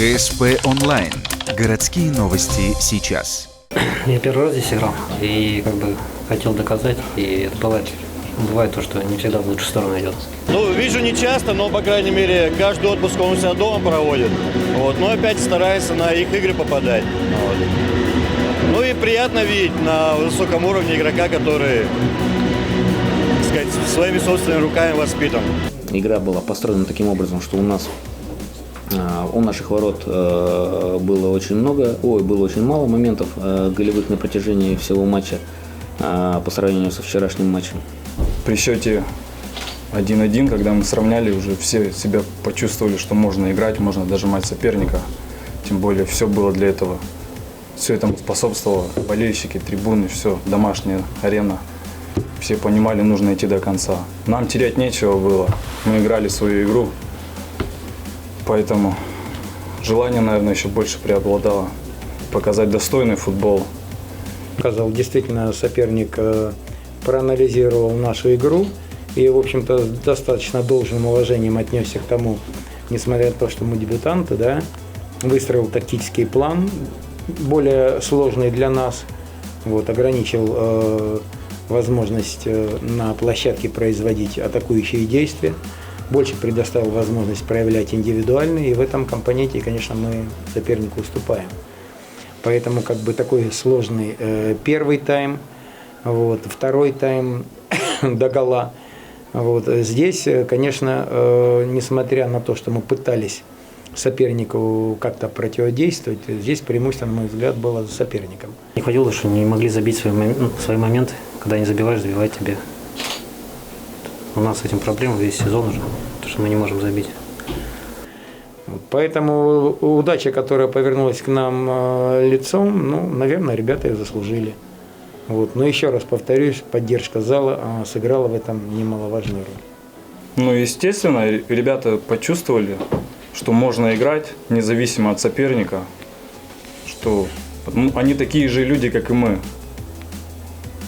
ГСП онлайн. Городские новости сейчас. Я первый раз здесь играл и хотел доказать, и это бывает то, что не всегда в лучшую сторону идет. Вижу не часто, но, по крайней мере, каждый отпуск он у себя дома проводит. Но опять старается на их игры попадать. И приятно видеть на высоком уровне игрока, который, так сказать, своими собственными руками воспитан. Игра была построена таким образом, что у наших ворот было очень мало моментов голевых на протяжении всего матча по сравнению со вчерашним матчем. При счете 1-1, когда мы сравняли, уже все себя почувствовали, что можно играть, можно дожимать соперника. Тем более все было для этого. Все этому способствовало. Болельщики, трибуны, все, домашняя арена. Все понимали, нужно идти до конца. Нам терять нечего было. Мы играли свою игру. Поэтому желание, наверное, еще больше преобладало. Показать достойный футбол. Сказал, действительно, соперник проанализировал нашу игру и, в общем-то, с достаточно должным уважением отнесся к тому, несмотря на то, что мы дебютанты, да, выстроил тактический план, более сложный для нас, ограничил возможность на площадке производить атакующие действия, больше предоставил возможность проявлять индивидуальные, и в этом компоненте, конечно, мы сопернику уступаем. Поэтому такой сложный первый тайм, второй тайм догола. Здесь, конечно, несмотря на то, что мы пытались сопернику как-то противодействовать, здесь преимущество, на мой взгляд, было за соперником. Не хватило, что не могли забить свои моменты, когда не забиваешь, забивать тебе. У нас с этим проблема весь сезон уже, потому что мы не можем забить. Поэтому удача, которая повернулась к нам лицом, наверное, ребята ее заслужили. Но еще раз повторюсь, поддержка зала сыграла в этом немаловажную роль. Естественно, ребята почувствовали, что можно играть независимо от соперника, что они такие же люди, как и мы.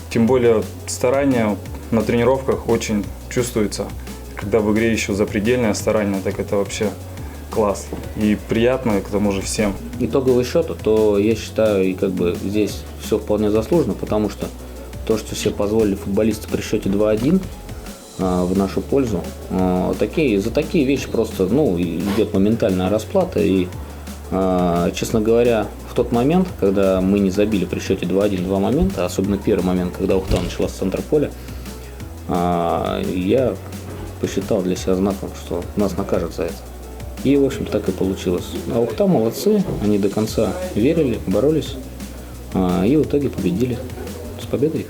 Тем более старания на тренировках очень чувствуется. Когда в игре еще запредельное старание, так это вообще класс. И приятно к тому же всем. Итоговый счет, то я считаю, и здесь все вполне заслуженно, потому что то, что себе позволили футболисты при счете 2-1 в нашу пользу, за такие вещи просто идет моментальная расплата. И, честно говоря, в тот момент, когда мы не забили при счете 2-1 два момента, особенно первый момент, когда Ухта начала с центра поля, я посчитал для себя знаком, что нас накажут за это. И, в общем, так и получилось. А Ухта молодцы, они до конца верили, боролись и в итоге победили. С победой их.